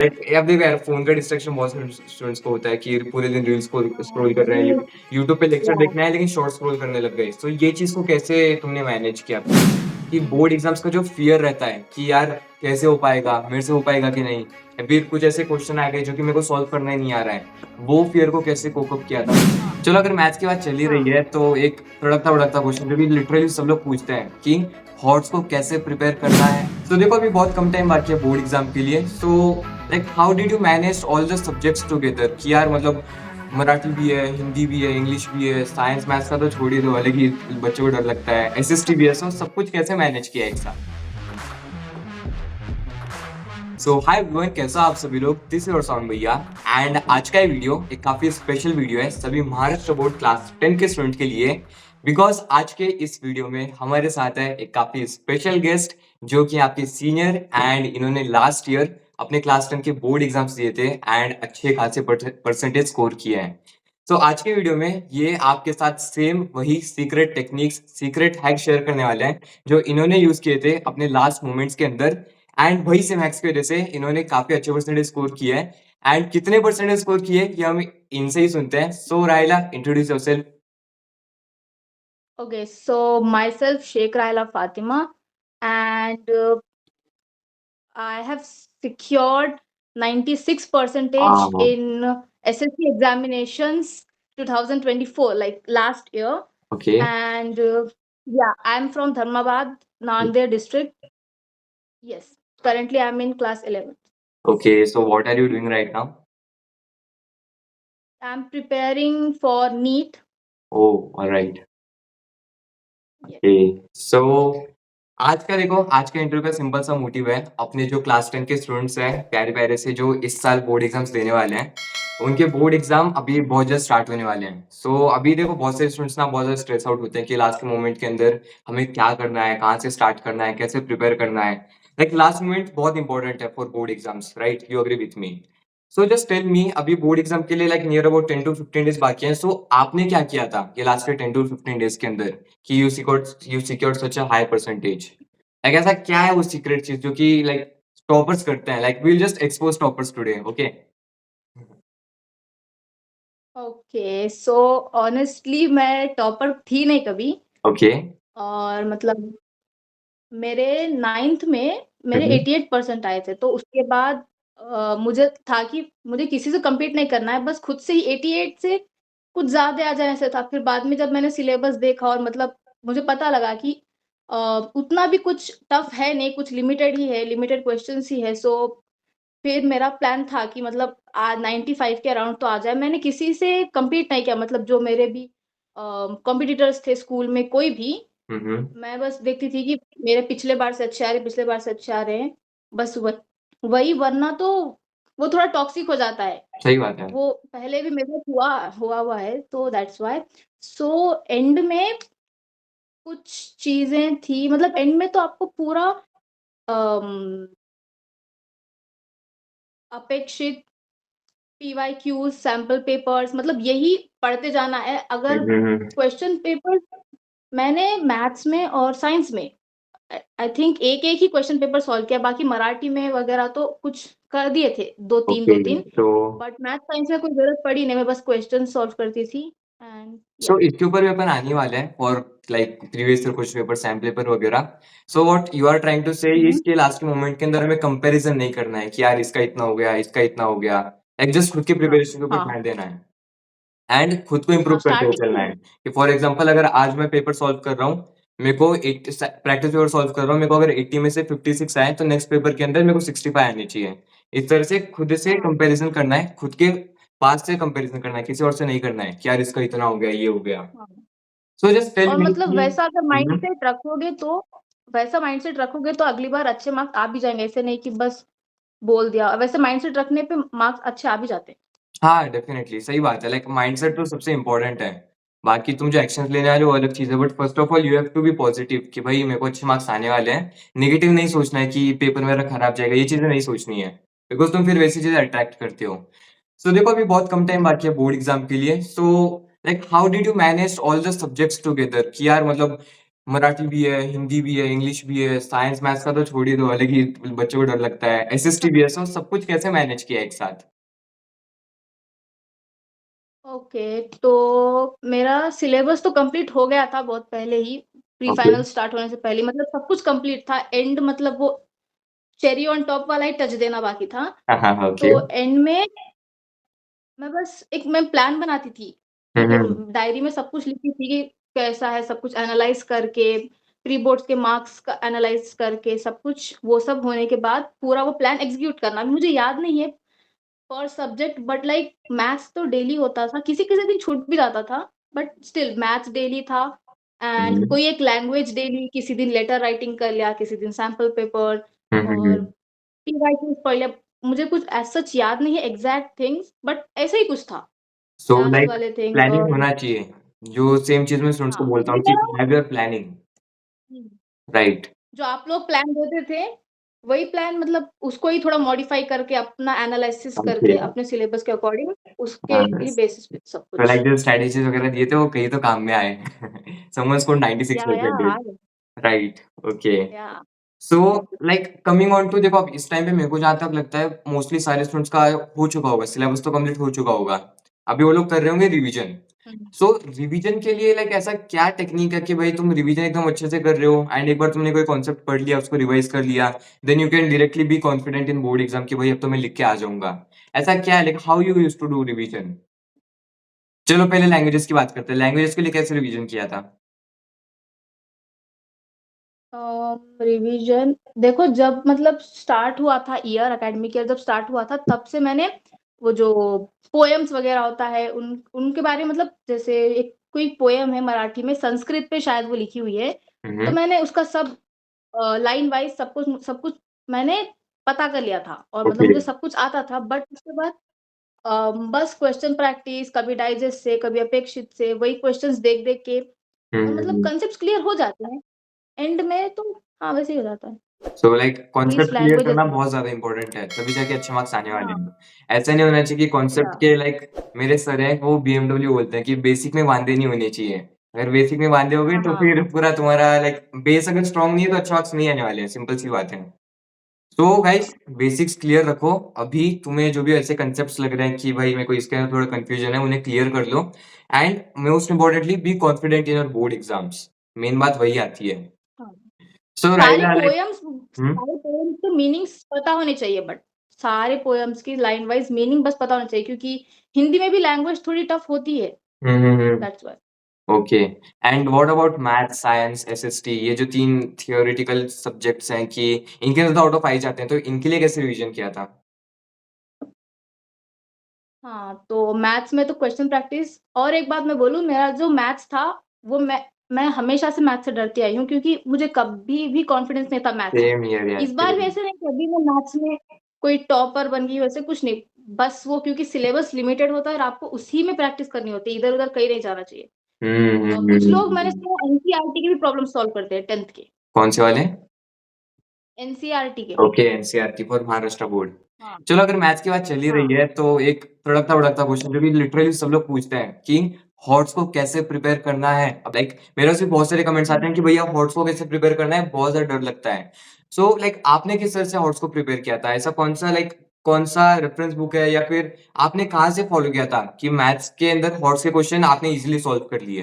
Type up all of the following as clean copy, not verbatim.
अब देखो यार, फोन का डिस्ट्रैक्शन बहुत सारे स्टूडेंट्स को होता है कि पूरे दिन रील्स को स्क्रॉल कर रहे हैं, यूट्यूब पे लेक्चर Yeah. देखना है लेकिन शॉर्ट स्क्रॉल करने लग गए। तो ये चीज को कैसे तुमने मैनेज किया कि बोर्ड एग्जाम्स का जो फियर रहता है कि यार कैसे हो पाएगा, मेरे से हो पाएगा कि नहीं, या फिर कुछ ऐसे क्वेश्चन आ गए जो कि मेरे को सॉल्व करना ही नहीं आ रहा है, वो फियर को कैसे कोप अप किया था? चलो, अगर मैथ्स की बात चल ही रही हाँ। है तो एक तड़कता भड़कता क्वेश्चन जो कि लिटरली सब लोग पूछते हैं कि हॉट्स को कैसे प्रिपेयर करना है। तो देखो, अभी बहुत कम टाइम बाकी है बोर्ड एग्जाम के लिए। So like how did you manage all the subjects together कि यार मतलब मराठी भी है, हिंदी भी है, इंग्लिश भी है, साइंस मैथ्स का तो छोड़ ही दो, अलग ही बच्चों को डर लगता है, एसएसटी भी है। सो सब कुछ कैसे मैनेज किया एक साथ? सो हाय एवरीवन, कैसा आप सभी लोग? दिस इज योर साउंड भैया। एंड आज का ये वीडियो एक काफी स्पेशल वीडियो है सभी महाराष्ट्र बोर्ड क्लास 10 के स्टूडेंट के लिए। बिकॉज आज के इस वीडियो में हमारे साथ है एक काफी स्पेशल गेस्ट जो कि आपके सीनियर, एंड इन्होंने लास्ट ईयर अपने क्लास 10 के बोर्ड एग्जाम्स दिए थे एंड अच्छे खासे परसेंटेज स्कोर किए हैं। तो आज के वीडियो में ये आपके साथ सेम वही secret techniques, secret hack share करने वाले हैं जो इन्होंने यूज किए थे अपने लास्ट मोमेंट्स के अंदर। एंड वही से मैथ्स की वजह से इन्होंने काफी अच्छे परसेंटेज स्कोर किए हैं। एंड कितने परसेंटेज स्कोर किए ये हम इनसे ही सुनते हैं। So Raila, introduce yourself. Okay, so myself Sheikh Raila Fatima, and I have secured 96 percentage हाँ, in SSC examinations 2024, like last year. Okay. And yeah, I'm from Dharmabad, Nanded district. Yes, currently I'm in class 11th. Okay, so what are you doing right now? I'm preparing for NEET. Oh, alright. Yes. Okay, so आज का देखो, आज का interview का simple सा motive है, अपने जो क्लास 10 के स्टूडेंट्स हैं प्यारे प्यारे से जो इस साल बोर्ड एग्जाम्स देने वाले हैं, उनके बोर्ड एग्जाम अभी बहुत जल्द स्टार्ट होने वाले हैं। सो अभी देखो, बहुत सारे स्टूडेंट्स ना बहुत ज़्यादा स्ट्रेस आउट होते हैं कि लास्ट के मोमेंट के अंदर हमें क्या करना है, कहाँ से स्टार्ट करना है, कैसे प्रिपेयर करना है। लाइक लास्ट मोमेंट बहुत इंपॉर्टेंट है for board exams, right? You agree with me? So just tell me, अभी बोर्ड एग्जाम के लिए like near about 10 to 15 days बाकी हैं। सो आपने क्या किया था ये लास्ट के 10 टू 15 डेज के अंदर कि you secured such a high percentage? Like ऐसा क्या है वो सीक्रेट चीज जो कि लाइक टॉपर्स करते हैं? Like we will just expose toppers today, okay? Okay, so honestly मैं टॉपर थी नहीं कभी। ओके। और मतलब मेरे 9th में मेरे 88% आए थे, तो उसके बाद मुझे था कि मुझे किसी से कम्पीट नहीं करना है, बस खुद से ही 88 से कुछ ज़्यादा आ जाए ऐसा था। फिर बाद में जब मैंने सिलेबस देखा और मतलब मुझे पता लगा कि अ, उतना भी कुछ टफ है नहीं, कुछ लिमिटेड ही है, लिमिटेड क्वेश्चंस ही है। सो फिर मेरा प्लान था कि मतलब 95 के अराउंड तो आ जाए। मैंने किसी से कम्पीट नहीं किया, मतलब जो मेरे भी कॉम्पिटिटर्स थे स्कूल में कोई भी। हम्म। मैं बस देखती थी कि मेरे पिछले बार से अच्छे आ रहे, पिछले बार से अच्छे आ रहे हैं, बस वही। वरना तो वो थोड़ा टॉक्सिक हो जाता है। सही बात है। वो पहले भी मेरे साथ हुआ है, तो दैट्स व्हाई। सो एंड में कुछ चीज़ें थी, मतलब एंड में तो आपको पूरा अम, अपेक्षित पीवाईक्यूज, सैंपल पेपर्स, मतलब यही पढ़ते जाना है। अगर हम्म। क्वेश्चन पेपर मैंने मैथ्स में और साइंस में आई थिंक एक-एक ही क्वेश्चन पेपर सॉल्व किया, बाकी मराठी में वगैरह तो कुछ कर दिए थे 2-3, ओके, 2-3। तो बट मैथ साइंस में कोई ज़रूरत पड़ी नहीं, मैं बस क्वेश्चन सॉल्व करती थी एंड सो या। इसके ऊपर भी अपन आने वाले हैं for like previous year question paper, sample paper वगैरह। So what you are trying to say हुँ, इसके लास्ट के मोमेंट के अंदर हमें कंपैरिजन नहीं करना है कि यार इसका इतना हो गया, इसका इतना हो गया। लाइक जस्ट खुद की हाँ, प्रिपरेशन के ऊपर हाँ, ध्यान देना है एंड खुद को इम्प्रूव हाँ, करते हुए स्टार्टिंग चलना है। में। कि फॉर एग्जांपल, अगर आज मैं पेपर सॉल्व कर रहा हूँ, मेरे को प्रैक्टिस पेपर सॉल्व कर रहा हूँ, मेरे को अगर 80 में से 56 आए तो नेक्स्ट पेपर के अंदर मेरे को 65 आने चाहिए। इस तरह से खुद से हाँ, कंपैरिजन करना है, खुद के पास से कंपैरिजन करना है, किसी और से नहीं करना है कि यार इसका इतना हो गया, ये हो गया। हाँ। सो जस्ट टेल और मी मतलब कि वैसा अगर माइंडसेट रखोगे तो अगली बार अच्छे मार्क्स आ भी जाएँगे, ऐसे नहीं कि बस बोल दिया। वैसे माइंडसेट रखने पे मार्क्स अच्छे आ भी जाते हैं। हाँ, डेफिनिटली सही बात है। लाइक माइंडसेट तो सबसे इम्पोर्टेंट है। बाकी तुम जो एक्शंस लेने वाले हो वो अलग चीज़ है, but first of all you have to be positive कि भाई मेरे को अच्छे मार्क्स आने वाले हैं। नेगेटिव नहीं सोचना है कि पेपर मेरा खराब जाएगा, ये चीज़ें नहीं सोचनी है, बिकॉज़ तुम फिर वैसी चीज़ें अट्रैक्ट करते हो। सो देखो, अभी बहुत कम टाइम बाकी है बोर्ड एग्ज़ाम के लिए। So like how did you manage all the subjects together कि यार मतलब मराठी भी है, हिंदी भी है, इंग्लिश भी है, साइंस मैथ्स का तो छोड़ ही दो, अलग ही बच्चों को डर लगता है, एसएसटी भी है, सब कुछ कैसे मैनेज किया एक साथ? ओके, तो मेरा सिलेबस तो कंप्लीट हो गया था बहुत पहले ही, प्री ओके। फाइनल स्टार्ट होने से पहले, मतलब सब कुछ कंप्लीट था। एंड मतलब वो चेरी ऑन टॉप वाला ही टच देना बाकी था। हाँ, हाँ, हाँ, ओके। तो एंड में मैं प्लान बनाती थी, हुँ, ठीक है? हुँ। डायरी में सब कुछ लिखती थी कि कैसा है, सब कुछ एनालाइज़ करके, प्री बोर्ड्स के मार्क्स का एनालाइज़ करके, सब कुछ वो सब होने के बाद पूरा वो प्लान एग्ज़ीक्यूट करना। अभी मुझे याद नहीं है पर सब्जेक्ट, बट लाइक मैथ्स तो डेली होता था, किसी-किसी दिन छूट भी जाता था, बट स्टिल मैथ्स डेली था। एंड हुँ। कोई एक लैंग्वेज डेली, किसी दिन लेटर राइटिंग कर लिया, किसी दिन सैंपल पेपर हुँ, हुँ, और हुँ। प्री-राइटिंग पढ़ लिया। मुझे कुछ एज़ सच याद नहीं है एग्ज़ैक्ट थिंग्स, बट ऐसे ही कुछ था, सो मैथ्स लाइक वाले थिंग्स प्लानिंग और होना चाहिए, जो सेम चीज़ मैं स्टूडेंट्स को हाँ, बोलता वही हूँ कह कि रहा हूँ। Have your planning, hmm, right. जो आप लोग प्लान देते थे, वही प्लान मतलब उसको ही थोड़ा मॉडिफाई करके, अपना एनालिसिस ओके। करके, अपने सिलेबस के अकॉर्डिंग, उसके हाँ, ही बेसिस पे सब तो कुछ। लाइक जो स्ट्रैटेजीज़ वगैरह दिए थे वो कहीं तो काम में आए। समवन स्कोर्ड 96% या did, right, okay. Yeah so like coming on to, देखो अब इस टाइम पे मेरे को जहाँ तक लगता है मोस्टली सारे स्टूडेंट्स का हो चुका होगा, सिलेबस तो कंप्लीट हो चुका होगा। अभी वो लोग कर रहे होंगे रिवीजन। हुँ। सो रिवीजन के लिए लाइक ऐसा क्या टेक्निक है कि भाई तुम रिवीजन एकदम अच्छे से कर रहे हो एंड एक बार तुमने कोई कॉन्सेप्ट पढ़ लिया, उसको रिवाइज कर लिया, then you can directly be confident in board exam कि भाई अब तो मैं लिख के आ जाऊँगा। ऐसा क्या है, like how you used to do revision? चलो पहले लैंग्वेजेस की बात करते हैं। लैंग्वेजेस के लिए कैसे रिवीजन किया था? रिवीजन देखो, जब मतलब स्टार्ट हुआ था ईयर, एकेडमिक ईयर जब स्टार्ट हुआ था, तब से मैंने वो जो पोएम्स वगैरह होता है, उनके बारे में, मतलब जैसे एक कोई पोएम है मराठी में, संस्कृत पे शायद वो लिखी हुई है, हुँ, तो हुँ। मैंने उसका सब लाइन वाइज़ सब कुछ मैंने पता कर लिया था और मतलब ओके। मुझे सब कुछ आता था। बट उसके बाद बस क्वेश्चन प्रैक्टिस, कभी डाइजेस्ट से, कभी अपेक्षित से, वही क्वेश्चन्स देख-देख के हुँ, और हुँ, मतलब हुँ। कांसेप्ट्स क्लियर हो जाते हैं। एंड में तो हाँ, वैसे ही हो जाता है। So like at least concept clear languages करना में। बहुत ज़्यादा इम्पोर्टेंट है, तभी जाके अच्छे मार्क्स आने वाले हाँ, हैं। ऐसा नहीं होना चाहिए कि या कॉन्सेप्ट के लाइक मेरे सर हैं वो बीएमडब्ल्यू बोलते हैं कि बेसिक में वांदे नहीं होने चाहिए। अगर बेसिक में वांदे हो गए हाँ, तो हाँ। फिर पूरा तुम्हारा लाइक बेस अगर स्ट्रॉन्ग नहीं है तो अच्छे मार्क्स नहीं आने वाले हैं, सिंपल सी बात है। सो गाइस बेसिक्स क्लियर रखो, अभी तुम्हें जो भी ऐसे कांसेप्ट्स लग रहे हैं कि भाई मेरे को इसके अंदर थोड़ा कन्फ्यूजन है, उन्हें क्लियर कर लो and most importantly be confident in your board exams. Main बात वही आती है। हाँ। सो सारे राइला लाइक पोएम्स हुँ। सारे पोएम्स के मीनिंग्स पता होने चाहिए, बट सारे पोएम्स की लाइन वाइज़ मीनिंग बस पता होना चाहिए, क्योंकि हिंदी में भी लैंग्वेज थोड़ी टफ होती है, हुँ, हुँ, हुँ। That's why. Okay. And what about maths, science, SST, ये जो 3 थियोरेटिकल सब्जेक्ट्स हैं कि इनके अंदर तो आउट ऑफ आ ही जाते हैं, तो इनके लिए कैसे रिवीजन किया था? हाँ, तो मैथ्स में तो क्वेश्चन प्रैक्टिस, और एक बात मैं बोलूँ, मेरा जो मैथ्स था, वो मैं हमेशा से मैथ्स से डरती आई हूँ, क्योंकि मुझे कभी भी कॉन्फिडेंस नहीं था मैथ्स में। सेम हियर यार, इस बार भी सेम। ऐसे नहीं कि अभी मैं मैथ्स में कोई टॉपर बन गई, वैसे कुछ नहीं। बस वो क्योंकि सिलेबस लिमिटेड होता है और आपको उसी में प्रैक्टिस करनी होती है, इधर-उधर कहीं नहीं जाना चाहिए। हुँ, हुँ, हुँ, कुछ लोग मैंने हुँ। सुना है एनसीईआरटी के भी प्रॉब्लम सॉल्व करते हैं 10th के, कौन से वाले? एनसीईआरटी के। Okay, NCERT for Maharashtra board. हाँ, चलो अगर मैथ्स की बात चल ही रही हाँ। है तो एक तड़कता-भड़कता क्वेश्चन जो कि लिटरली सब लोग पूछते हैं कि हॉट्स को कैसे प्रिपेयर करना है? अब लाइक मेरे पास भी बहुत सारे कमेंट्स आते हुँ। हैं कि भैया हॉट्स को कैसे प्रिपेयर करना है? बहुत ज़्यादा डर लगता है। सो लाइक आपने किस तरह से हॉट्स को प्रिपेयर किया था? ऐसा कौन-सा लाइक कौन-सा रेफरेंस बुक है या फिर आपने कहाँ से फॉलो किया था कि मैथ्स के अंदर हॉट्स के क्वेश्चन आपने ईज़िली सॉल्व कर लिए?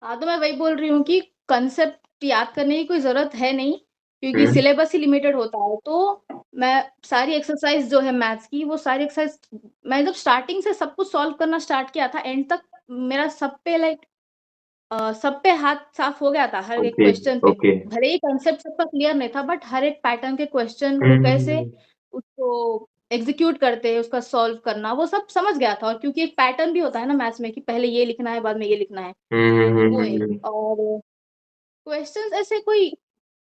हाँ, तो मैं वही बोल रही हूँ कि कांसेप्ट याद करने की कोई ज़रूरत है नहीं, क्योंकि हुँ। सिलेबस ही लिमिटेड होता है। तो मैं सारी एक्सरसाइज़ जो है मैथ्स की, वो सारी एक्सरसाइज़ मैं जब स्टार्टिंग से सब कुछ सॉल्व करना स्टार्ट किया था, एंड तक मेरा सब पे हाथ साफ हो गया था, हर एक ओके, क्वेश्चन पे। ओके। भले ही कांसेप्ट सबका क्लियर नहीं था, बट हर एक पैटर्न के क्वेश्चन हुँ, को हुँ, कैसे हुँ। उसको एग्ज़ीक्यूट करते हैं, उसका सॉल्व करना, वो सब समझ गया था। और क्योंकि एक पैटर्न भी होता है ना मैथ्स में कि पहले ये लिखना है, बाद में ये लिखना है, हुँ, हुँ, हुँ, वो हुँ, एक। हुँ। और क्वेश्चन्स ऐसे कोई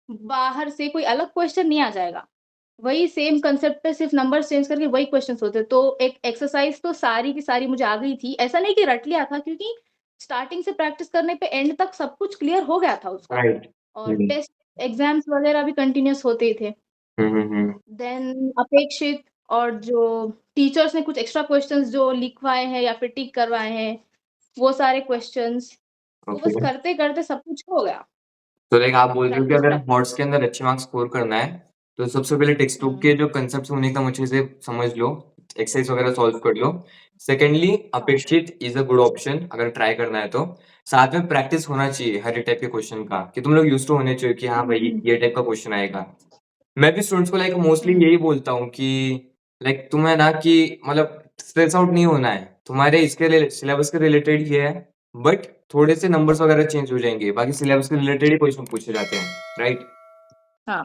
बाहर से कोई अलग क्वेश्चन नहीं आ जाएगा। वही सेम कांसेप्ट पे सिर्फ़ नंबर्स चेंज करके वही क्वेश्चन्स होते हैं। तो एक एक्सरसाइज़ तो सारी की सारी मुझे आ गई थी। ऐसा नहीं कि रट लिया था, क्योंकि स्टार्टिंग से प्रैक्टिस करने पे एंड तक सब कुछ क्लियर हो गया था उसका। राइट। और हुँ। टेस्ट एग्ज़ाम्स वग़ैरह भी कंटीन्यूअस होते ही थे। हुँ, हुँ, हुँ। देन अपेक्षित और जो टीचर्स ने कुछ एक्स्ट्रा क्वेश्चन्स जो लिखवाए हैं या फिर टिक करवाए हैं, वो सारे क्वेश्चन्स। तो बस ओके। करते-करते सब कुछ हो गया, तो लाइक आप बोल रहे हो कि प्रैक्टिस अगर प्रैक्टिस। बोर्ड्स के अंदर अच्छे मार्क्स स्कोर करना है, तो सबसे पहले टेक्स्ट बुक हुँ, के जो कांसेप्ट्स हैं उन्हें एकदम अच्छे से समझ लो, एक्सरसाइज वगैरह सॉल्व कर लो। सेकेंडली हाँ। अपेक्षित इज़ अ गुड ऑप्शन अगर ट्राई करना है तो। साथ में प्रैक्टिस होना चाहिए हर एक टाइप के क्वेश्चन का, कि तुम लोग यूज़्ड टू होने चाहिए कि हाँ हुँ, भाई, हुँ, ये टाइप का क्वेश्चन आएगा। मैं भी स्टूडेंट्स को लाइक मोस्टली हुँ। यही बोलता हूँ कि लाइक तुम्हें ना कि मतलब स्ट्रेस आउट नहीं होना है। तुम्हारे इसके सिलेबस के रिलेटेड ये है, बट थोड़े से नंबर्स वगैरह चेंज हो जाएँगे, बाकी सिलेबस के रिलेटेड ही क्वेश्चन पूछे जाते हैं, राइट? हाँ,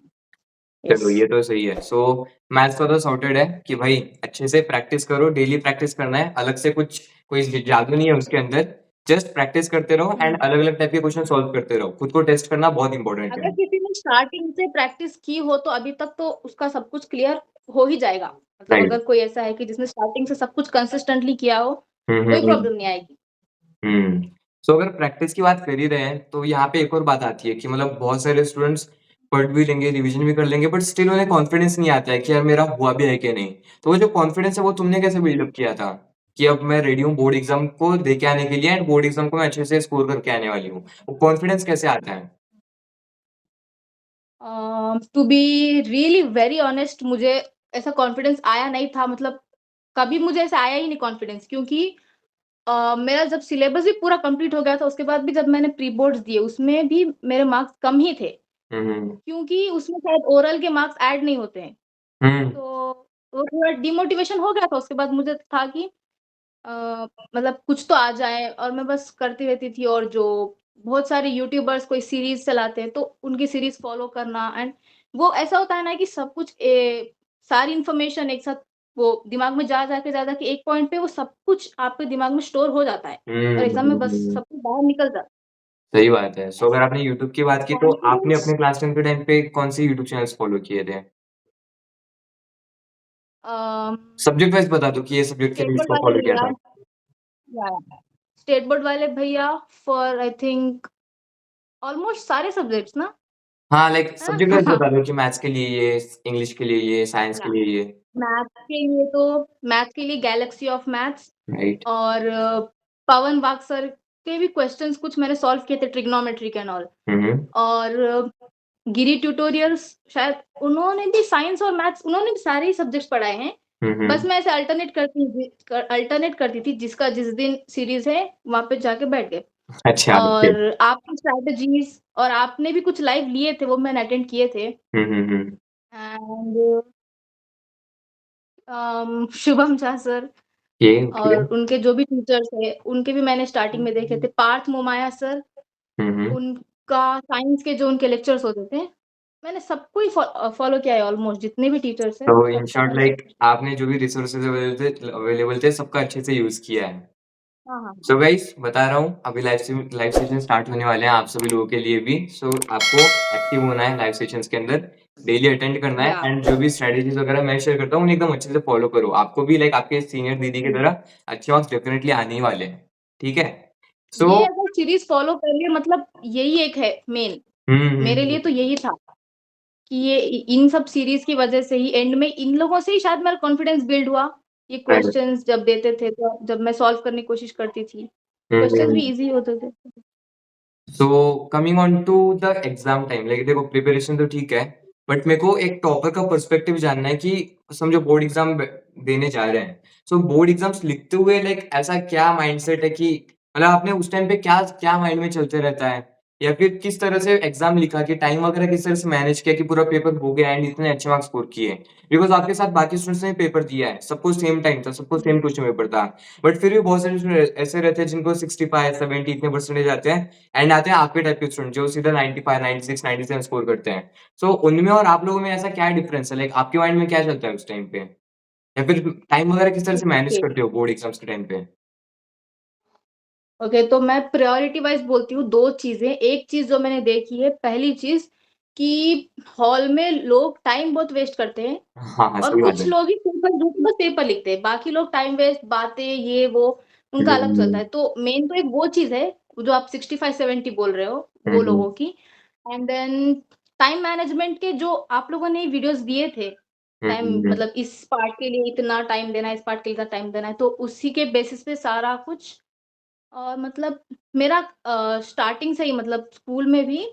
चलो यस। ये तो सही है। सो मैथ्स का तो सॉर्टेड है कि भाई अच्छे से प्रैक्टिस करो, डेली प्रैक्टिस करना है, अलग से कुछ कोई जादू नहीं है उसके अंदर। जस्ट प्रैक्टिस करते रहो हुँ। एंड अलग-अलग टाइप के क्वेश्चन सॉल्व करते रहो। खुद को टेस्ट करना बहुत इंपॉर्टेंट अगर है। किसी ने स्टार्टिंग से प्रैक्टिस की हो तो अभी तक तो उसका सब कुछ क्लियर हो ही जाएगा। मतलब राइट। अगर कोई ऐसा है कि जिसने स्टार्टिंग से सब कुछ कंसिस्टेंटली किया हो, हुँ, हुँ, कोई हुँ। प्रॉब्लम नहीं आएगी। हुँ। सो अगर प्रैक्टिस की बात कर ही रहे हैं, तो यहाँ पे एक और बात आती है कि मतलब बहुत सारे स्टूडेंट्स पढ़ भी लेंगे, रिवीजन भी कर लेंगे, बट स्टिल उन्हें कॉन्फिडेंस नहीं आता है कि यार मेरा हुआ भी है कि नहीं। तो वो जो कॉन्फिडेंस है वो तुमने कैसे बिल्डअप किया था? कि अब मैं रेडी हूँ बोर्ड एग्ज़ाम को दे के आने के लिए एंड बोर्ड एग्ज़ाम को मैं अच्छे से स्कोर करके आने वाली हूँ। वो कॉन्फिडेंस कैसे आता है? To be really very honest मुझे ऐसा कॉन्फिडेंस आया नहीं था मतलब कभी मुझे ऐसा आया ही नहीं कॉन्फिडेंस क्योंकि मेरा जब सिलेबस भी पूरा कंप्लीट हो गया था उसके बाद भी जब मैंने प्री बोर्ड्स दिए उसमें भी मेरे मार्क्स कम ही थे, हुँ, हुँ। क्योंकि उसमें शायद ओरल के मार्क्स ऐड नहीं होते हैं। हुँ। तो वो थोड़ा डिमोटिवेशन हो गया था उसके बाद मुझे था कि अ, मतलब कुछ तो आ जाए और मैं बस करती रहती थी और जो बहुत सारे यूट्यूबर्स कोई सीरीज़ चलाते हैं, तो उनकी सीरीज़ फ़ॉलो करना एंड वो ऐसा होता है ना कि सब कुछ सारी इन्फॉर्मेशन एक साथ वो दिमाग में जा के एक पॉइंट पे वो सब कुछ आपके दिमाग में स्टोर हो जाता है और हुँ, एग्ज़ाम में बस हुँ। सब कुछ बाहर निकल जाता सही बात है। सो है। अगर ऐसा आपने यूट्यूब की बात की तो आपने कॉन्फिडेंस अपने क्लास 10 के टाइम पे कौन-से यूट्यूब चैनल्स फ़ॉलो किए थे? अ, सब्जेक्ट वाइज़ बता दो कि ये सब्जेक्ट के स्टेट लिए बोर्ड इसको वाले फ़ॉलो किया भैया था। स्टेट बोर्ड वाले भैया फॉर आई थिंक ऑलमोस्ट सारे सब्जेक्ट्स ना? हाँ, लाइक है सब्जेक्ट वाइज़ ना? बता दो कि मैथ्स के लिए ये, इंग्लिश के लिए ये, साइंस या के लिए ये, मैथ्स के लिए गैलेक्सी ऑफ मैथ्स राइट? और पवन बाग सर के भी क्वेश्चंस कुछ मैंने सॉल्व किए थे ट्रिग्नोमेट्री के एंड ऑल हुँ, हुँ। और गिरी ट्यूटोरियल्स शायद उन्होंने भी साइंस और मैथ्स उन्होंने भी सारे ही सब्जेक्ट्स पढ़ाए हैं। हुँ, बस हुँ। मैं ऐसे अल्टरनेट करती थी जिसका जिस दिन सीरीज़ है वहाँ पे जाके बैठ गए। अच्छा, ओके। और आपकी स्ट्रैटेजीज़ और आपने भी कुछ लाइव लिए थे वो मैंने अटेंड किए थे हुँ, हुँ, हुँ। And Shubham Jha sir okay, okay. और उनके जो भी टीचर्स थे, उनके भी मैंने स्टार्टिंग में देखे थे। पार्थ मोमाया सर, हुँ, हुँ। उनका साइंस के जो उनके लेक्चर्स होते थे, मैंने सबको ही फॉलो किया है ऑलमोस्ट जितने भी टीचर्स हैं, तो इन सबका शॉर्ट मैंने सब लाइक आपने जो भी रिसोर्सेज़ अवेलेबल थे सबका अच्छे से यूज़ किया है। हाँ, हाँ, सो हाँ। गाइस बता रहा हूँ अभी लाइव सेशन स्टार्ट होने वाले हैं आप सभी लोगों के लिए भी। सो आपको एक्टिव होना है लाइव सेशंस के अंदर, डेली अटेंड करना है या एंड जो भी स्ट्रैटेजीज़ वगैरह मैं शेयर करता हूँ उन्हें एकदम अच्छे से फॉलो करो। आपको भी लाइक आपके सीनियर दीदी की हुँ। तरह अच्छे मार्क्स डेफिनिटली आने ही वाले हैं। ठीक है? सो ये अगर सीरीज़ फॉलो कर लिए मतलब यही एक है मेन, हुँ, हुँ, मेरे लिए हुँ। तो यही था कि ये इन सब सीरीज़ की वजह से ही एंड में इन लोगों से ही शायद मेरा कॉन्फिडेंस बिल्ड हुआ। ये राइट। क्वेश्चन्स जब देते थे तो जब मैं सॉल्व करने की कोशिश करती थी, हुँ, क्वेश्चन्स भी हुँ। ईज़ी होते थे। So coming on to the exam time like देखो प्रिपरेशन तो ठीक है बट मेरे को एक टॉपर का पर्सपेक्टिव जानना है कि समझो बोर्ड एग्जाम देने जा रहे हैं सो बोर्ड एग्जाम्स लिखते हुए लाइक ऐसा क्या माइंडसेट है कि मतलब आपने उस टाइम पे क्या क्या माइंड में चलते रहता है या फिर किस तरह से एग्जाम लिखा कि टाइम वगैरह किस तरह से मैनेज किया कि पूरा पेपर हो गया एंड इतने अच्छे मार्क्स स्कोर किए बिकॉज आपके साथ बाकी स्टूडेंट्स ने पेपर दिया है सबको सेम टाइम था सबको हुँ। सेम क्वेश्चन पेपर था बट फिर भी बहुत सारे स्टूडेंट ऐसे रहते हैं जिनको 65 70 इतने परसेंटेज आते हैं एंड आते हैं आपके टाइप के स्टूडेंट जो सीधा 95, 96, 97 स्कोर करते हैं। सो उनमें और आप लोगों में ऐसा क्या डिफरेंस है? लाइक आपके माइंड में क्या चलता है उस टाइम पे? या फिर टाइम वगैरह किस तरह से मैनेज ओके, करते हो बोर्ड एग्ज़ाम्स के टाइम पे? ओके तो मैं प्रायोरिटी वाइज़ बोलती हूँ 2 चीज़ें। एक चीज़ जो मैंने देखी है, पहली चीज़ कि हॉल में लोग टाइम बहुत वेस्ट करते हैं हाँ, हाँ, और सही बात कुछ है। लोग ही पेपर जो कि बस पेपर लिखते हैं। बाकी लोग टाइम वेस्ट, बातें, ये वो उनका अलग चलता हुँ, है। तो मेन तो एक वो चीज़ है, जो आप 65-70 बोल रहे हो, हुँ, वो हुँ, लोगों की। एंड देन टाइम मैनेजमेंट के जो आप लोगों ने वीडियोज़ दिए थे, हुँ, टाइम हुँ, हुँ। मतलब इस पार्ट के लिए इतना टाइम देना है, इस पार्ट के लिए इतना टाइम देना है, तो उसी के बेसिस पे सारा कुछ मतलब मेरा स्टार्टिंग से ही मतलब स्कूल में भी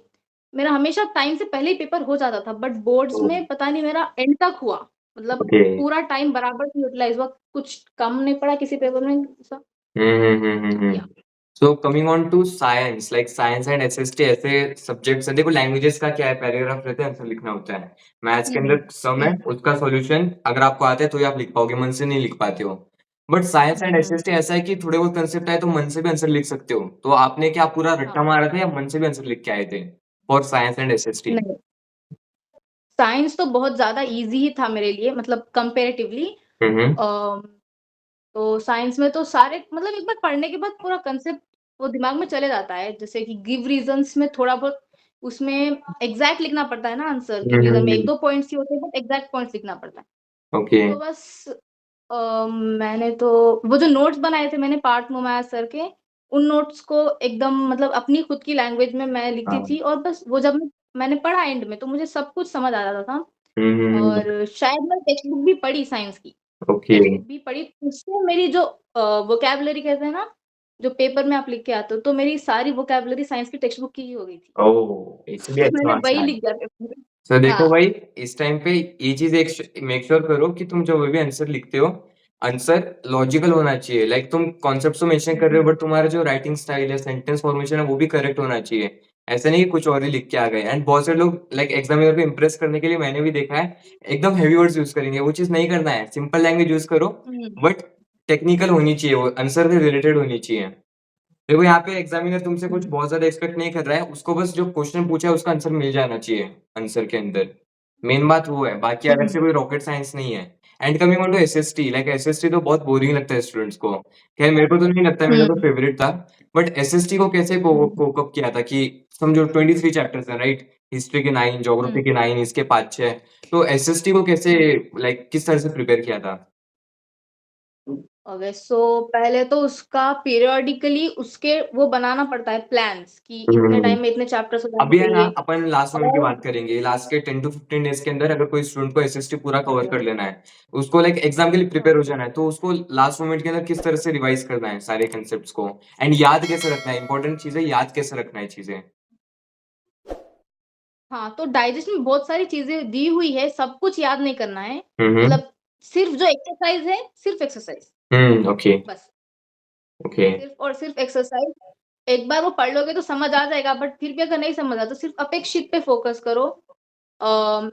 मेरा हमेशा टाइम से पहले ही पेपर हो जाता था, बट बोर्ड्स ओह! में पता नहीं मेरा एंड तक हुआ। मतलब ओके। पूरा टाइम बराबर से यूटिलाइज़ हुआ, कुछ कम नहीं पड़ा किसी पेपर में ऐसा। हुँ, हुँ, हुँ, हुँ, या हुँ। So coming on to science, like science and SST ऐसे सब्जेक्ट्स हैं, देखो लैंग्वेजेस का क्या है, पैराग्राफ रहता है, आंसर लिखना होता है। मैथ्स के हुँ, अंदर सम है, हुँ, उसका सॉल्यूशन अगर आपको आता है तो ही आप लिख पाओगे, मन से नहीं लिख पाते हो। But science and hmm, SST ऐसा है कि थोड़े बहुत कंसेप्ट आए तो मन से भी आंसर लिख सकते हो। तो आपने क्या पूरा रट्टा हाँ, मारा था या मन से भी आंसर लिख के आए थे? For science and SST? नहीं, साइंस तो बहुत ज़्यादा ईज़ी ही था मेरे लिए मतलब कंपैरेटिवली। हुँ, हुँ। अ, तो साइंस में तो सारे मतलब एक बार पढ़ने के बाद पूरा कांसेप्ट वो दिमाग में चले जाता है। जैसे कि गिव रीज़न्स में थोड़ा बहुत उसमें एग्ज़ैक्ट लिखना पड़ता है ना आंसर, हुँ, गिव हुँ, रीज़न में हुँ। 1-2 पॉइंट्स ही होते हैं बट एग्ज़ैक्ट पॉइंट्स लिखना पड़ता है। ओके। तो बस मैंने तो वो जो नोट्स बनाए थे मैंने पार्थ मोमाया सर के, उन नोट्स को एकदम मतलब अपनी खुद की लैंग्वेज में मैं लिखती हाँ। थी और बस वो जब मैंने पढ़ा एंड में तो मुझे सब कुछ समझ आ जाता था। हुँ, हुँ, हुँ। और शायद मैं टेक्स्ट बुक भी पढ़ी साइंस की, ओके। टेक्स्ट बुक भी पढ़ी, उससे मेरी जो वोकैब्युलरी कहते हैं ना, जो पेपर में आप लिख के आते हो, तो मेरी सारी वोकैब्युलरी साइंस की टेक्स्ट बुक की ही हो गई थी। ओह! इसीलिए तो अच्छे मैंने मार्क्स वही आए। लिख दिया पेपर में। सो देखो हाँ। भाई, इस टाइम पे ये चीज़ एक मेक श्योर करो कि तुम जो भी आंसर लिखते हो, आंसर लॉजिकल होना चाहिए। लाइक तुम कॉन्सेप्ट्स तो मेंशन कर रहे हो हुँ, बट तुम्हारा जो राइटिंग स्टाइल है, सेंटेंस फॉर्मेशन है वो भी करेक्ट होना चाहिए। ऐसा नहीं कि कुछ और ही लिख के आ गए एंड बहुत से लोग लाइक एग्जामिनर को इंप्रेस करने के लिए मैंने भी देखा है, एकदम हेवी वर्ड्स यूज़ करेंगे, वो चीज़ नहीं करना है। सिंपल लैंग्वेज यूज़ करो हुँ, बट टेक्निकल होनी चाहिए वो, आंसर से रिलेटेड होनी चाहिए। देखो यहाँ पे एग्जामिनर तुमसे कुछ हुँ, बहुत ज़्यादा एक्सपेक्ट नहीं कर रहा है, उसको बस जो क्वेश्चन पूछा है उसका आंसर मिल जाना चाहिए आंसर के अंदर। मेन बात वो है, बाकी अलग से हुँ, कोई रॉकेट साइंस नहीं है। And coming on to SST, like SST तो बहुत बोरिंग लगता है स्टूडेंट्स को। खैर मेरे को तो नहीं लगता, मेरा हुँ, तो फेवरेट था। बट एसएसटी को कैसे हुँ, कोप अप किया था कि समझो 23 चैप्टर्स हैं राइट? हिस्ट्री के 9, हुँ। ज्योग्राफी के 9, इसके 5-6 तो एसएसटी को कैसे हुँ। लाइक किस तरह से प्रिपेयर किया था? ओके, सो पहले तो उसका पीरियोडिकली उसके वो बनाना पड़ता है प्लान्स कि इतने हुँ। टाइम में इतने चैप्टर्स हो जाने अभी है ना चाहिए। अपन लास्ट मोमेंट की और बात करेंगे। लास्ट के 10 टू 15 डेज़ के अंदर अगर कोई स्टूडेंट को एसएसटी पूरा कवर अच्छा, कर लेना है, उसको लाइक एग्ज़ाम के लिए हाँ, प्रिपेयर हो जाना है, तो उसको लास्ट मोमेंट के अंदर किस तरह से रिवाइज़ करना है सारे कांसेप्ट्स को एंड याद कैसे रखना है? इम्पोर्टेंट चीज़ है याद कैसे रखना है चीज़ें। हाँ, तो डाइजेस्ट में बहुत सारी चीज़ें दी हुई है, सब कुछ याद नहीं करना है। हुँ, हुँ। मतलब सिर्फ़ जो एक्सरसाइज़ है, सिर्फ़ एक्सरसाइज़ हुँ, ओके, बस। ओके। सिर्फ़ और सिर्फ़ एक्सरसाइज़। एक बार वो पढ़ लोगे तो समझ आ जाएगा, बट फिर भी अगर नहीं समझ आता तो सिर्फ़ अपेक्षित पे फ़ोकस करो।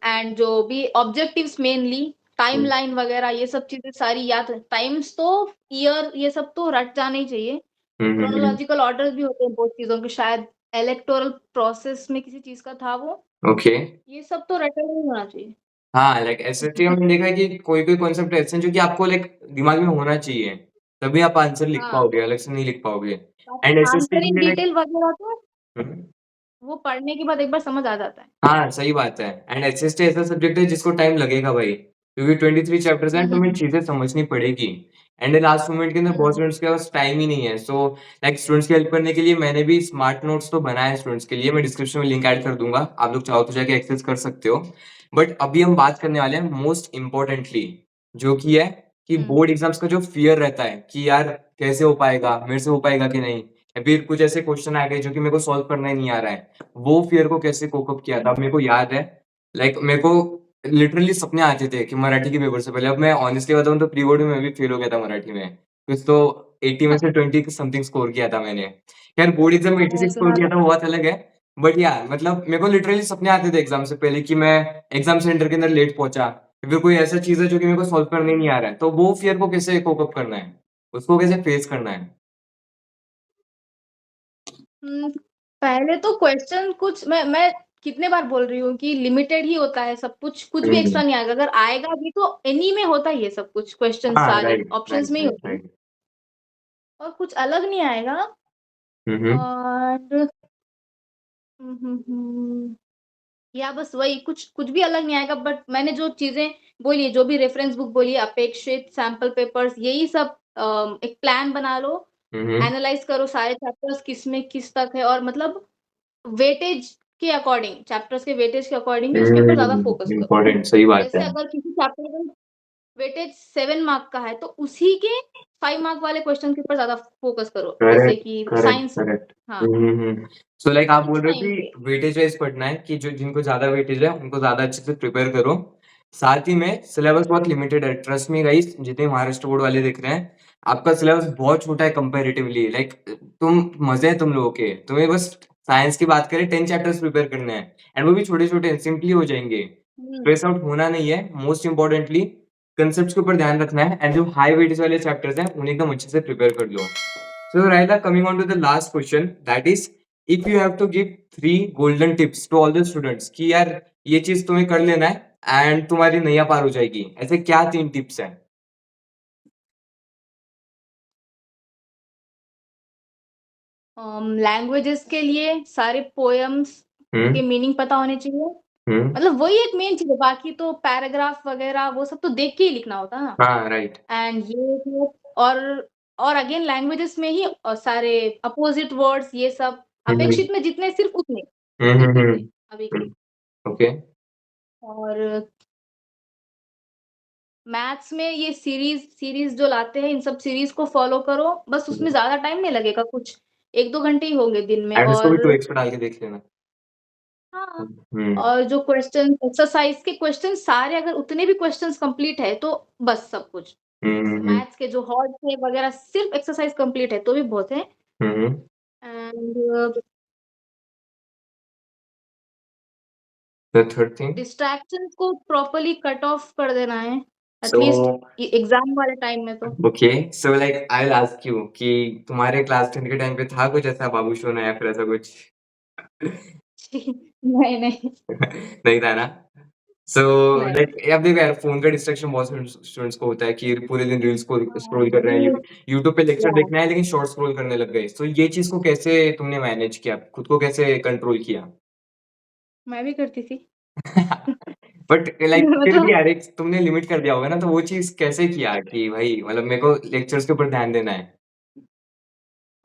एंड जो भी ऑब्जेक्टिव्स मेनली, हुँ, टाइमलाइन वगैरह ये सब चीज़ें सारी याद टाइम्स तो ईयर ये सब तो रट जाने ही चाहिए। हुँ, हुँ, हुँ। क्रोनोलॉजिकल ऑर्डर भी होते हैं बहुत चीज़ों के, शायद इलेक्टोरल प्रोसेस में किसी चीज़ का था वो, ओके। ये सब तो रटा ही होना चाहिए। हाँ, लाइक एसएसटी में मैंने देखा है कि कोई-कोई कॉन्सेप्ट ऐसे हैं जो कि आपको लाइक दिमाग में होना चाहिए, तभी आप आंसर लिख हाँ, पाओगे, अलग से नहीं लिख पाओगे। बाकी एंड एसएसटी आंसर के इन लिए लाइक डिटेल वगैरह तो हुँ। वो पढ़ने के बाद एक बार समझ आ जाता है। हाँ, सही बात है एंड एचएसटी ऐसा सब्जेक्ट है जिसको टाइम लगेगा भाई, क्योंकि 23 चैप्टर्स हैं, तो हमें चीज़ें समझनी पड़ेगी एंड लास्ट मोमेंट के अंदर बहुत हुँ, स्टूडेंट्स के पास टाइम ही नहीं है। सो लाइक स्टूडेंट्स की हेल्प करने के लिए मैंने भी स्मार्ट नोट्स तो बनाए हैं स्टूडेंट्स के लिए, मैं डिस्क्रिप्शन में लिंक ऐड कर दूँगा, आप लोग चाहो तो जाके एक्सेस कर सकते हो। बट अभी हम बात करने वाले हैं मोस्ट इम्पोर्टेंटली, जो कि है कि हुँ, बोर्ड एग्ज़ाम्स का जो फ़ियर रहता है कि यार कैसे हो पाएगा, मेरे से हो पाएगा कि नहीं? या फिर कुछ ऐसे क्वेश्चन आ गए जो कि मेरे को सॉल्व करना ही नहीं आ रहा है। वो फ़ियर को कैसे कोप अप किया था? हुँ, मेरे को याद है, लाइक मेरे को लिटरली सपने आते थे कि मराठी के पेपर से पहले, अब मैं ऑनेस्टली बताऊँ तो प्री बोर्ड में मैं भी फेल हो गया था मराठी में। कुछ तो 80 में हाँ, से 20 समथिंग स्कोर किया था मैंने। खैर बोर्ड एग्ज़ाम में मैंने 86 स्कोर सुना किया था। था वो बात अलग है। बट यार मतलब मेरे को लिटरली सपने आते थे एग्ज़ाम से पहले कि मैं एग्ज़ाम सेंटर के अंदर लेट पहुँचा, या फिर कोई ऐसा चीज़ है जो कि मेरे को सॉल्व करने ही नहीं हुँ, आ रहा है। तो वो फ़ियर को कैसे कोप अप करना है? उसको कैसे फेस करना है? हुँ, पहले तो क्वेश्चन कुछ मैं कितने बार बोल रही हूँ कि लिमिटेड ही होता है सब कुछ, कुछ भी हुँ। एक्स्ट्रा नहीं आएगा। अगर आएगा भी तो एनी में होता ही है सब कुछ, क्वेश्चन हाँ, सारे राइट, ऑप्शंस राइट, में ही राइट, होते हैं राइट। और कुछ अलग नहीं आएगा। हुँ, हुँ। और या बस वही कुछ कुछ भी अलग नहीं आएगा, बट मैंने जो चीज़ें बोली है, जो भी रेफरेंस बुक बोली है, अपेक्षित, सैंपल पेपर्स यही सब एक प्लान बना लो, हुँ, हुँ। एनालाइज़ करो सारे चैप्टर्स किस में किस तक है और मतलब वेटेज के अकॉर्डिंग, चैप्टर्स के वेटेज के अकॉर्डिंग ही उस पे ऊपर ज़्यादा हुँ, फोकस करो। इम्पोर्टेंट सही बात जैसे है। अगर किसी चैप्टर में वेटेज 7 मार्क का है, तो उसी के 5 मार्क वाले क्वेश्चन के ऊपर ज़्यादा फोकस करो। जैसे करेक्ट, कि करेक्ट, साइंस करेक्ट। हाँ, सो लाइक आप बोल इस रहे हो टाइम पे। कि वेटेज वाइज़ पढ़ना है कि जो जिनको ज़्यादा वेटेज है, उनको ज़्यादा अच्छे से प्रिपेयर करो। साथ ही में सिलेबस बहुत लिमिटेड है। ट्रस्ट मी गाइस, जितने महाराष्ट्र बोर्ड वाले दिख रहे हैं, आपका सिलेबस बहुत छोटा है कंपैरेटिवली। लाइक तुम मज़े हैं तुम लोगों के। तुम्हें बस साइंस की बात करें 10 चैप्टर्स प्रिपेयर करने हैं एंड वो भी छोटे-छोटे हैं, सिंपली हो जाएँगे। हुँ, स्ट्रेस आउट होना नहीं है। मोस्ट इम्पोर्टेंटली कांसेप्ट्स के ऊपर ध्यान रखना है एंड जो हाई वेटेज वाले चैप्टर्स हैं, उन्हें एकदम अच्छे से प्रिपेयर कर लो। So Raila, coming on to the last question, that is, if you have to give 3 golden tips to all the students कि यार ये चीज तुम्हें कर लेना है एंड तुम्हारी नैया पार हो जाएगी, ऐसे क्या 3 टिप्स हैं? लैंग्वेजेस के लिए सारे पोएम्स के हम्म, मीनिंग पता होने चाहिए। हम्म, मतलब वही एक मेन चीज़ है, बाकी तो पैराग्राफ वगैरह वो सब तो देख के ही लिखना होता है ना। हाँ राइट। एंड ये तो और अगेन लैंग्वेजेस में ही सारे अपोजिट वर्ड्स ये सब हम्म, अपेक्षित में जितने सिर्फ उतने, हम्म, इतने से अभी के लिए। ओके। और मैथ्स में ये सीरीज जो लाते हैं इन सब सीरीज को फॉलो करो, बस उसमें ज़्यादा टाइम नहीं लगेगा, कुछ 1-2 घंटे ही होंगे दिन में। एंड इसको भी और 2x पे डाल के देख लेना। हाँ, हम्म, और जो क्वेश्चन एक्सरसाइज के क्वेश्चन सारे अगर उतने भी क्वेश्चंस कंप्लीट है तो बस सब कुछ। हम्म, मैथ्स के जो हॉट थे वगैरह सिर्फ एक्सरसाइज कंप्लीट है तो भी बहुत है। Hmm. And the third thing. Distractions को प्रॉपर्ली कट ऑफ कर देना है, सो एटलीस्ट एग्जाम वाले टाइम में तो। Okay, so like I will ask you कि तुम्हारे क्लास 10 के टाइम पे था कुछ ऐसा बाबू शोना या फिर ऐसा कुछ? नहीं, नहीं, नहीं था ना? सो नहीं। लाइक अब देखो यार, फ़ोन का डिस्ट्रैक्शन बहुत स्टूडेंट्स को होता है कि पूरे दिन रील्स को स्क्रॉल कर रहे हैं, रील्स यूट्यूब पे लेक्चर या देखना है लेकिन शॉर्ट स्क्रॉल करने लग गए। सो ये चीज़ को कैसे तुमने मैनेज किया? खुद को कैसे कंट्रोल किया? मैं भी करती थी। बट लाइक फिर भी मतलब यार एक तुमने लिमिट कर दिया होगा ना, तो वो चीज़ कैसे किया कि भाई मतलब मेरे को लेक्चर्स के ऊपर ध्यान देना है?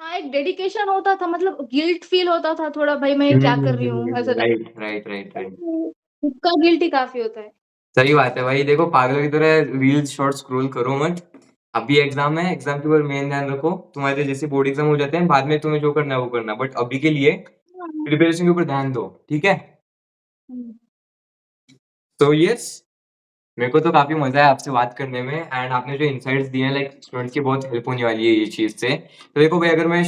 हाँ, एक डेडिकेशन होता था, मतलब गिल्ट फील होता था थोड़ा, भाई मैं ये क्या कर रही हूँ, ऐसा type. Right, right, right, right. खुद का गिल्ट ही काफ़ी होता है। सही बात है भाई, देखो पागलों की तरह रील्स शॉर्ट स्क्रॉल करो मत। अभी एग्जाम है, एग्जाम के ऊपर मेन ध्यान रखो। तुम्हारे जैसे बोर्ड एग्जाम हो जाते हैं, बाद में तुम्हें जो करना है वो करना, बट अभी के लिए हाँ। प्रिपरेशन के ऊपर ध्यान दो, ठीक है? हुँ। तो यस, मेरे को तो काफ़ी मज़ा आया आपसे बात करने में एंड आपने जो इनसाइट्स दिए हैं लाइक स्टूडेंट्स की बहुत हेल्प होने वाली है ये चीज़ से। तो देखो भाई, अगर मैं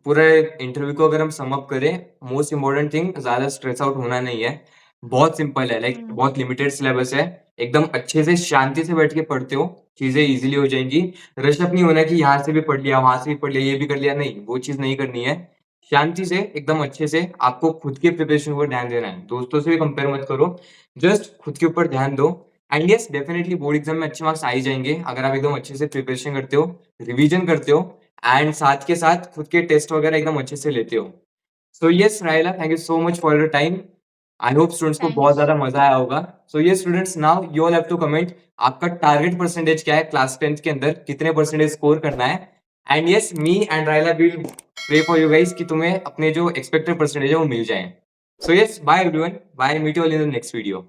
पूरे इंटरव्यू को अगर हम सम अप करें, मोस्ट इम्पोर्टेंट थिंग ज़्यादा स्ट्रेस आउट होना नहीं है। बहुत सिंपल है, लाइक हुँ। बहुत लिमिटेड सिलेबस है। एकदम अच्छे से शांति से बैठ के पढ़ते हो, चीज़ें ईज़िली हो जाएँगी। रश अप नहीं होना कि यहाँ से भी पढ़ लिया, वहाँ से भी पढ़ लिया, ये भी कर लिया, नहीं, वो चीज़ नहीं करनी है। शांति से एकदम अच्छे से आपको खुद की प्रिपरेशन पर ध्यान देना है। दोस्तों से भी कंपेयर मत करो, जस्ट खुद के ऊपर ध्यान दो। And yes, definitely board exam में अच्छे मार्क्स आ ही जाएँगे, अगर आप एकदम अच्छे से प्रिपरेशन करते हो, रिवीजन करते हो एंड साथ के साथ खुद के टेस्ट वगैरह एकदम अच्छे से लेते हो। So yes Raila, thank you so much for your time. I hope students को बहुत थैंक्स। ज़्यादा मज़ा आया होगा। So yes students, now you all have to comment आपका टारगेट परसेंटेज क्या है क्लास 10th के अंदर, कितने परसेंटेज स्कोर करना है? And yes, me and Raila will pray for you guys कि तुम्हें अपने जो एक्सपेक्टेड परसेंटेज है वो मिल जाएँ। So yes, bye everyone, bye, meet you all in the next video.